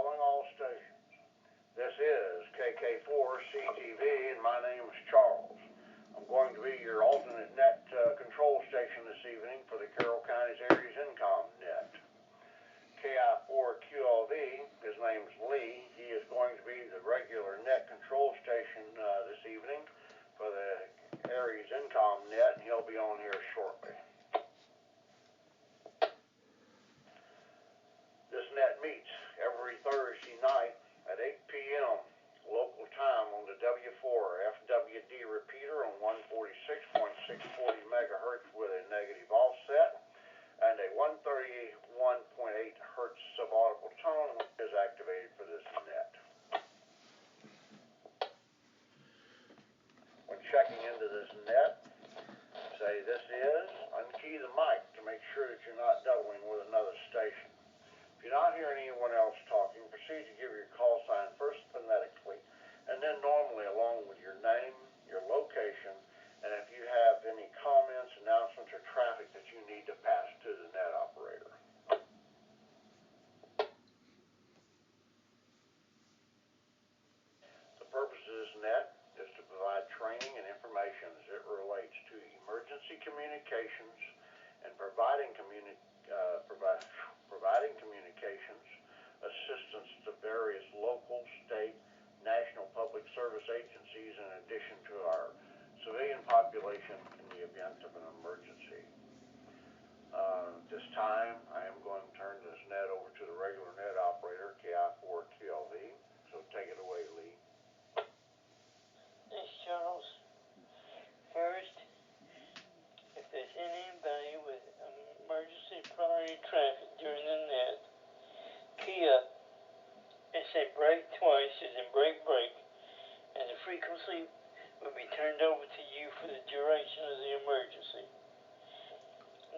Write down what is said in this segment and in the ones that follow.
Calling all stations. This is KK4CTV, and my name is Charles. I'm going to be your alternate net control station this evening for the Carroll County's ARES Incom net. KI4QLV, his name's Lee. He is going to be the regular net control station this evening for the ARES Incom net, and he'll be on here shortly. This net meets every Thursday night at 8 p.m. local time on the W4 FWD repeater on 146.640 megahertz with a negative offset and a 131.8 hertz subaudible tone, which is activated for this net. When checking into this net, say this is, unkey the mic to make sure that you're not doubling with another station. If you're not hearing anyone else talking, proceed to give your call sign first phonetically, and then normally along with your name, your location, and if you have any comments, announcements, or traffic that you need to pass to the net operator. The purpose of this net is to provide training and information as it relates to emergency communications and providing communications, assistance to various local, state, national public service agencies in addition to our civilian population in the event of an emergency. This time, I am going to turn this net over to the regular net operator, KI4QLV. So take it away, Lee. Thanks, Charles. First, if there's anybody with emergency priority traffic during the net, key up and say break twice as in break, and the frequency will be turned over to you for the duration of the emergency.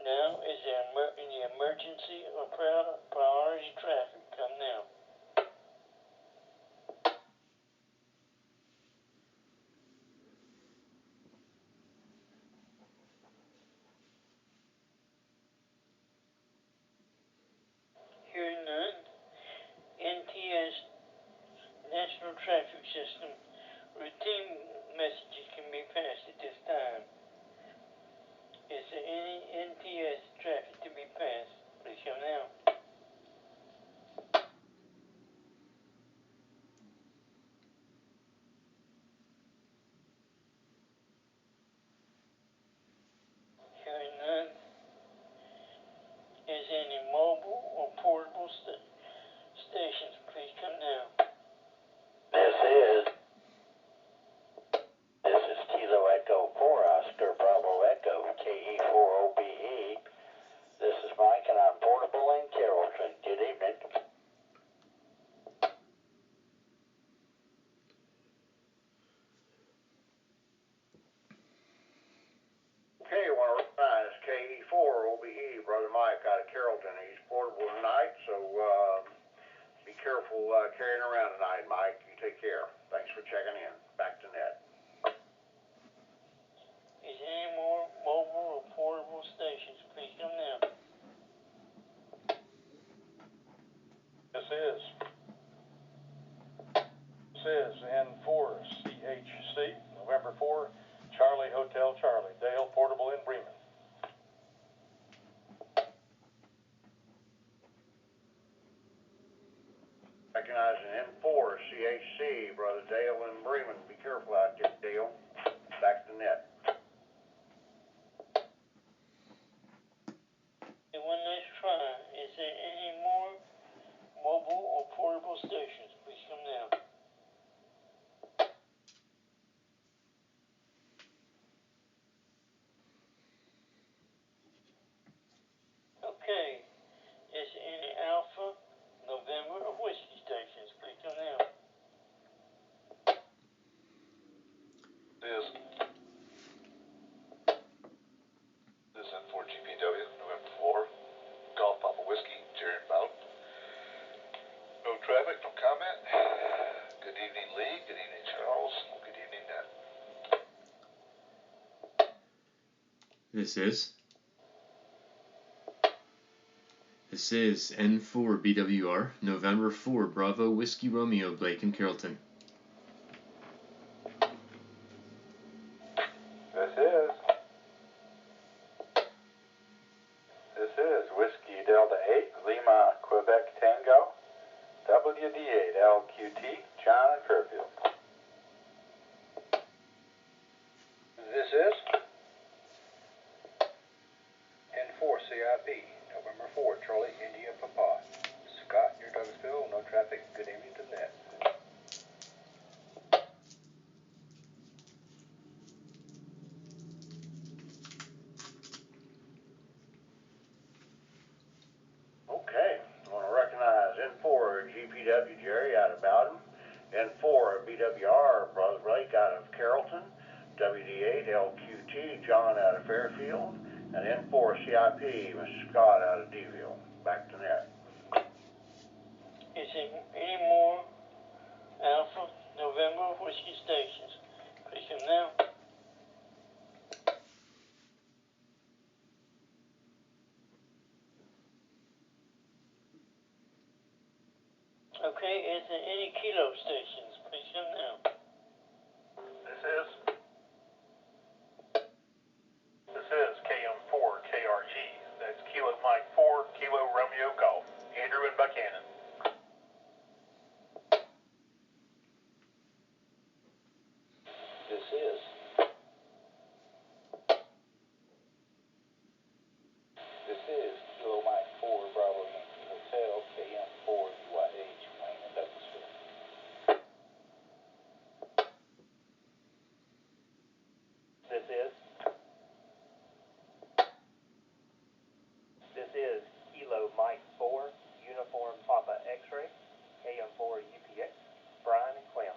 Now is the emergency or priority traffic. Come now. Hearing none, NTS National Traffic System routine messages can be passed at this time. Is there any NTS traffic to be passed? Please come now. Hearing none, is there any mobile or portable stations? Please come now. This is Kilo Echo 4 Oscar Bravo Echo KE4OBE. This is Mike, and I'm portable in Carrollton. Good evening. Okay, you want to recognize KE4OBE, Brother Mike out of Carrollton. He's portable tonight, so be careful carrying around tonight, Mike. You take care. Thanks for checking in. Back to net. Is there any more mobile or portable stations? Please come now. This is N4CHC, November 4, Charlie Hotel Charlie, Dale, portable in Bremen. Recognizing N4CHC, Brother Dale in Bremen. Be careful out there, Dale. Back to net. One last try. Is there any more mobile or portable stations? Please come now. Okay. Is there any Alpha, November, or Whiskey stations? Please come now. This is N4GPW, November 4, Golf Papa Whiskey, Jerry Mountain. No traffic, no comment. Good evening, Lee. Good evening, Charles. Good evening, Ned. This is N4BWR, November 4, Bravo Whiskey Romeo, Blake and Carrollton. This is Whiskey Delta 8, Lima, Quebec Tango, WD8 LQT, John and Fairfield. This is N4 CIP, November 4, Charlie, India, Papa. Scott, near Douglasville, no traffic. Good evening to the net. Okay, I want to recognize N4 GPW Jerry out of Bowden, N4 BWR Brother Blake out of Carrollton, WD8 LQT John out of Fairfield, and N4 CIP Mr. Scott out of Deville. Back to net. Is there any more Alpha November whiskey stations? Please come now. Okay, is there any kilo stations? Please come now. This is KM4 KRG. That's Kilo Mike 4, Kilo Romeo Golf. Andrew and Buchanan. This is Kilo Mike 4, Bravo Yankee Hotel, KM4 UYH, Wayne and Douglasville. This is Kilo Mike 4, Uniform Papa X-Ray, KM4 UPX, Brian and Clem.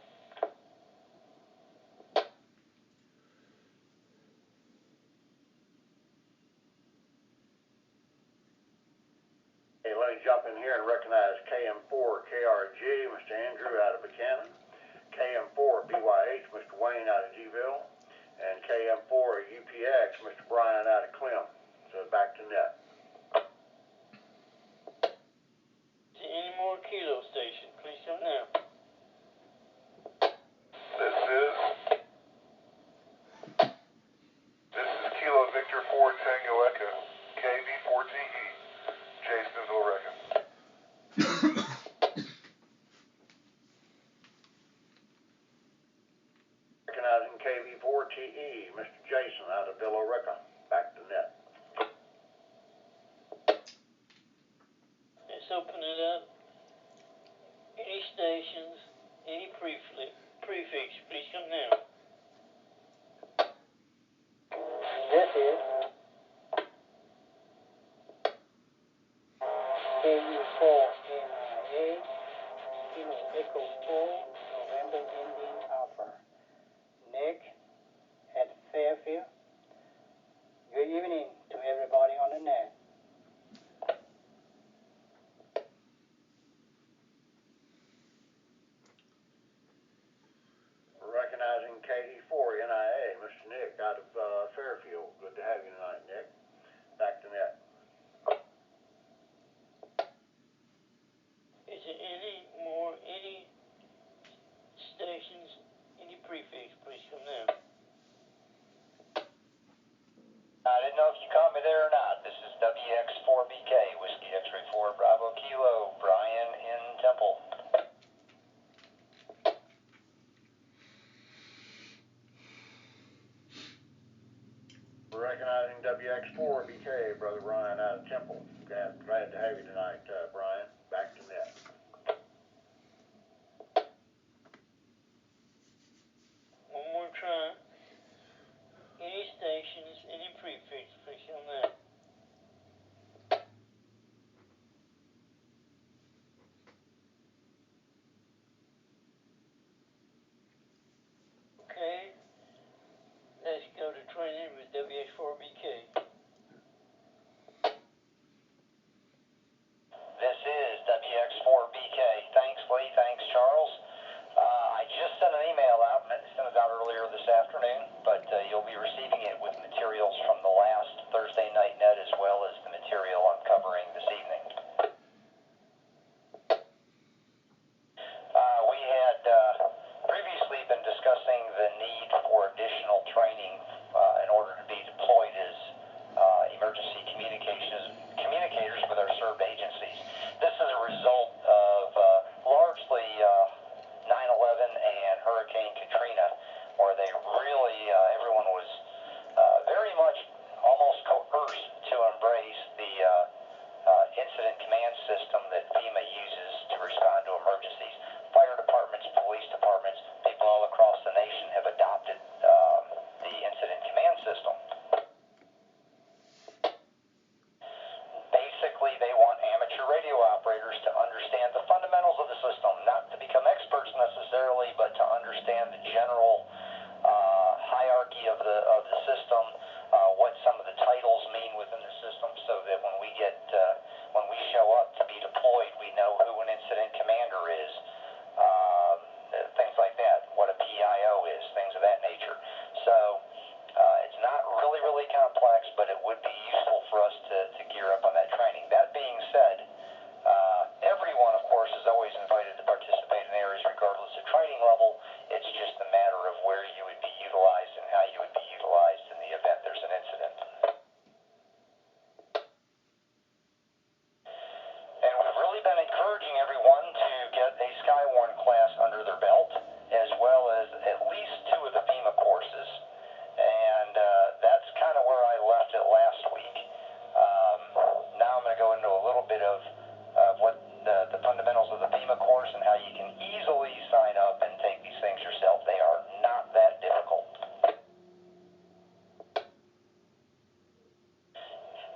Hey, let me jump in here and recognize KM4 KRG Mr. Andrew out of Buchanan, KM4 BYH Mr. Wayne out of Deville, and KM4 UPX Mr. Brian out of Clem. So back to net. Is there any more kilo stations? Please come now. This is Kilo Victor 4 Tango Echo, KV4TE, Jasonville, Oregon. Recognizing KV4TE Mr. Jason out of Villa Rica. Back to net. Let's open it up. Any stations, any prefix, please come now. This is KU4NIA, Kilo Echo 4, November Indian Alpha. Nick at Fairfield. Good evening to everybody on the net. Recognizing KD4NIA Mr. Nick out of Fairfield. Good to have you tonight, Nick. Back to net. Is there any more, any stations, any prefix? Please come now. I didn't know if you caught me there or not. This is WX4BK, Whiskey X-Ray 4, Bravo Kilo, Brian in Temple. Recognizing WX4BK, Brother Brian out of Temple. Glad to have you tonight, Brian. Back to net. One more try. Any stations, any prefix, please come now. Okay. Let's go to training with WX4BK. understand the general hierarchy of the system, what some of the titles mean within the system, so that when we show up to be deployed, we know who an incident commander is, things like that, what a PIO is, things of that nature. So it's not really complex, but it would be useful for us to gear up on that training. That being said, everyone, of course, is always invited to participate in ARES regardless of training level. It's just a matter of where you would be utilized and how you would be utilized in the event there's an incident. And we've really been encouraging everyone to get a Skywarn class under their belt, as well as at least 2 of the FEMA courses. And that's kind of where I left it last week. Now I'm going to go into a little bit of what the fundamentals of the FEMA course and how you can easily sign up and take these things yourself. They are not that difficult.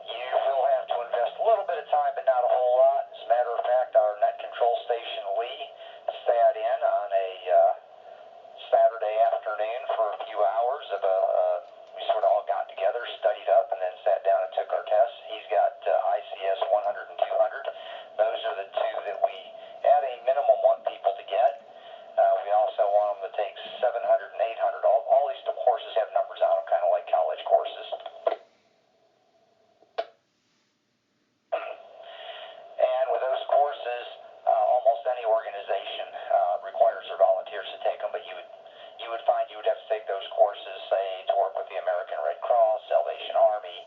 You will have to invest a little bit of time, but not a whole lot. As a matter of fact, our net control station, Lee, sat in on a Saturday afternoon for a few hours we sort of all got together, studied up, and then sat down and took our tests. He's got ICS 100 and 200. Those are the 2 that we, at a minimum, want people to get. We also want them to take 700 and 800. All these courses have numbers on them, kind of like college courses. And with those courses, almost any organization requires their volunteers to take them, but you would find you would have to take those courses, say, to work with the American Red Cross, Salvation Army,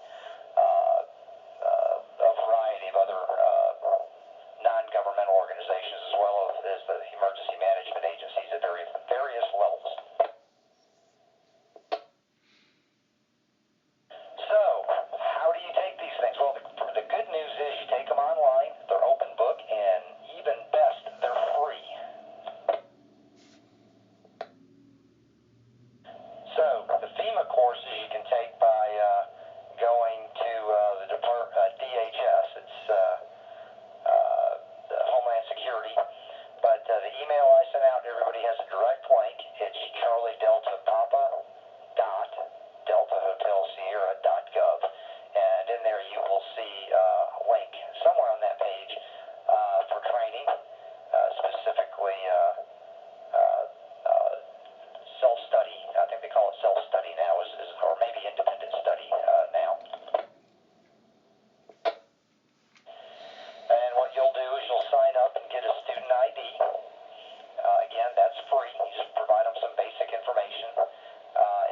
a variety of other non-governmental organizations, as well as the emergency management agencies at various levels. So, how do you take these things? Well, the good news is you take them online, they're open book, and even best, they're free. So, the FEMA courses you can take by going to the DHS. It's Homeland Security. But the email I sent out to everybody has a direct link. It's Charlie Delta Papa dot Delta Hotel Sierra .gov. And in there you will see a link somewhere on that page for training, specifically self-study. I think they call it self-study now, or maybe independent study now. And what you'll do is you'll sign up and get a student ID. Again, that's free. You just provide them some basic information.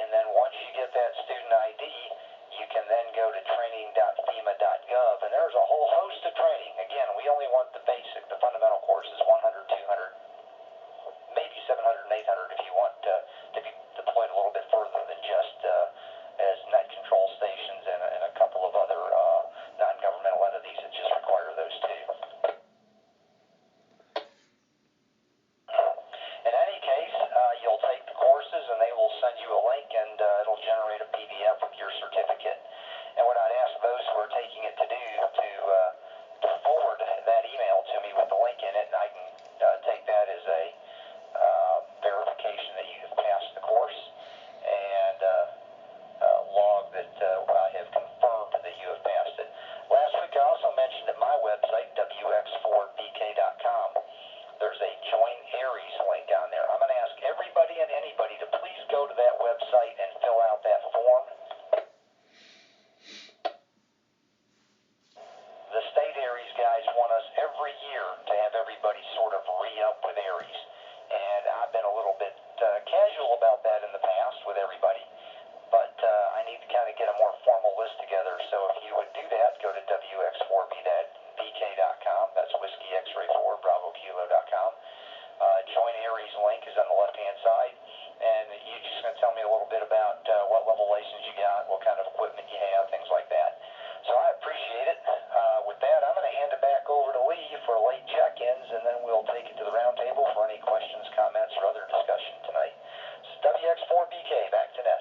And then once you get that student ID, you can then go to training.fema.gov, and there's a whole host of training. Again, we only want the basic, the fundamental courses, 100, 200, maybe 700 and 800 if you want to be deployed a little bit further than just as net control stations and a couple of other non-governmental entities that just require those 2. In any case, you'll take the courses and they will send you a link, and it'll generate a PDF with your certificate. And what I'd ask those who are taking it to do to forward that email to me with the link in it, and I can take that as a verification that you have passed the course, and log that I have confirmed that you have passed it. Last week I also mentioned at my website, wx4bk.com, there's a Join ARES link on there. I'm going to ask everybody and anybody to please go to that website and fill out that form. The state ARES guys want us every year to have everybody sort of re-up with ARES. And I've been a little bit casual about that in the past with everybody. But I need to kind of get a more formal list together. So if you would do that, go to wx4bk.com. That's Whiskey X-Ray 4, BravoKilo.com. Join ARES link is on the left-hand side. And you're just going to tell me a little bit about what level license you got, what kind of equipment you have, things like that. So I appreciate it. With that, I'm going to hand it back over to Lee for late check-ins, and then we'll take it to the round table for any questions, comments, or other discussion tonight. So WX4BK, back to net.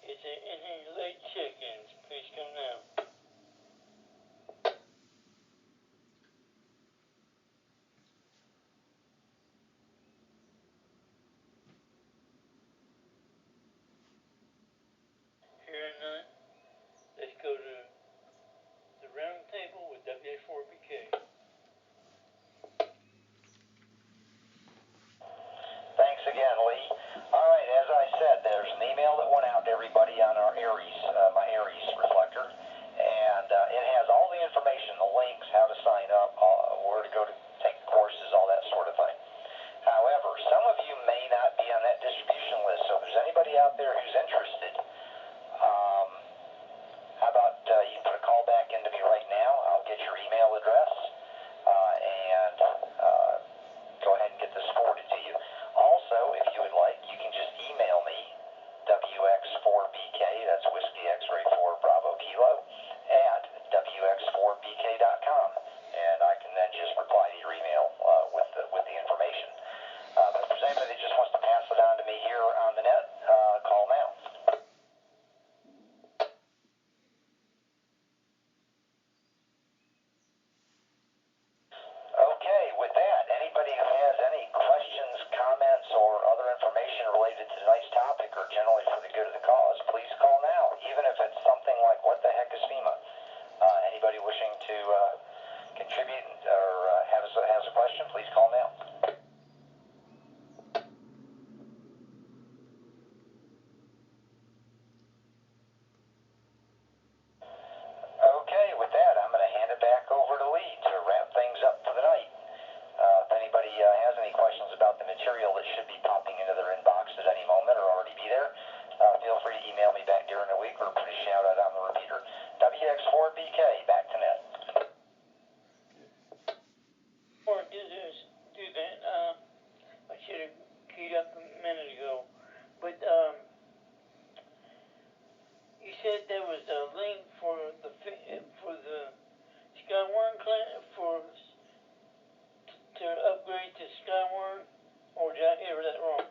Is there any late check-ins? Please come now. contribute or has a question, please call now. Okay, with that, I'm going to hand it back over to Lee to wrap things up for the night. If anybody has any questions about the material that should be popping into their inbox at any moment or already be there, feel free to email me back during the week or put a shout out on the repeater. WX4BK, back to net. Before I do that, I should have keyed up a minute ago, but you said there was a link for the Skywarn class to upgrade to Skywarn, or did I hear that wrong?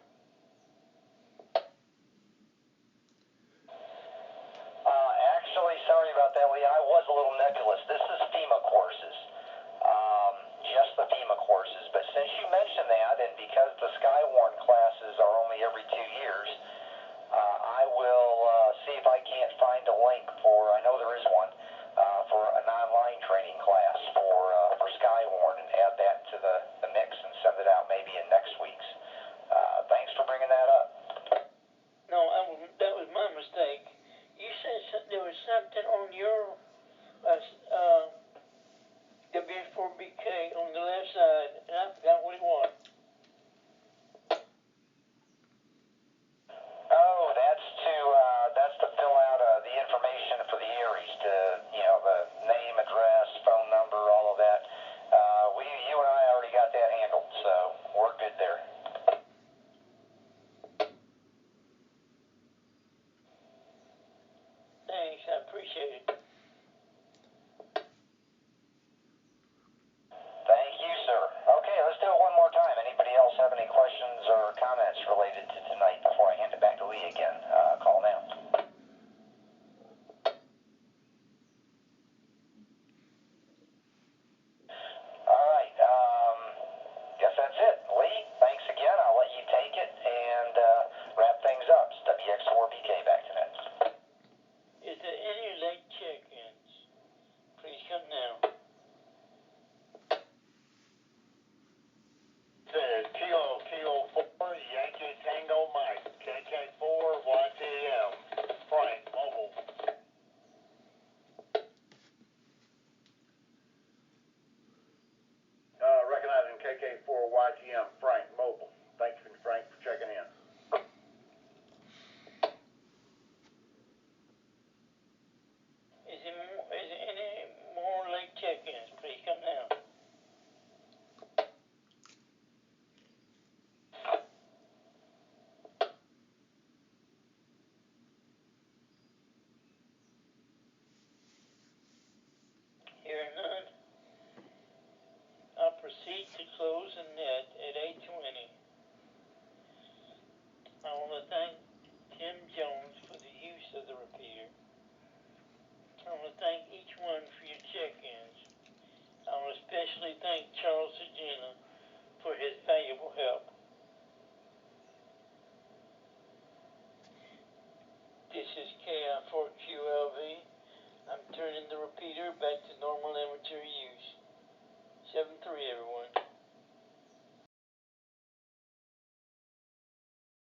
Actually, sorry about that, Lee. I was a little nebulous. This is FEMA courses. Just the FEMA courses. But since you mentioned that, and because the Skywarn classes are only every 2 years, I will see if I can't find a link for, I know there is one, for an online training class for Skywarn and add that to the mix and send it out maybe in next week's. Thanks for bringing that up. No, that was my mistake. You said there was something on your WX4BK on the left side, and I forgot what it was. Oh, that's to fill out the information for the ARES, the name, address, phone number, all of that. You and I already got that handled, so we're good there. Thanks, I appreciate it. Thank you, sir. Okay, let's do it one more time. Anybody else have any questions or comments related to tonight before I hand it back to Lee again? Call now. All right. Guess that's it. Lee, thanks again. I'll let you take it and wrap things up. It's WX4BK back to net. Is there any late check-ins? Please come now. Kilo 4, Yankee Tango Mike, KK4, YTM, Frank, mobile. Recognizing KK4, YTM, Frank, mobile. Thank you, Frank, for checking in. Is there any more late check-ins? Please come now. Hearing none, I'll proceed to close the net at 8:20. I want to thank Tim Jones for the use of the repeater. I want to thank each one for your check-ins. I want to especially thank Charles Segina for his valuable help. This is KI4QLV. I'm turning the repeater back to normal amateur use. 7-3, everyone.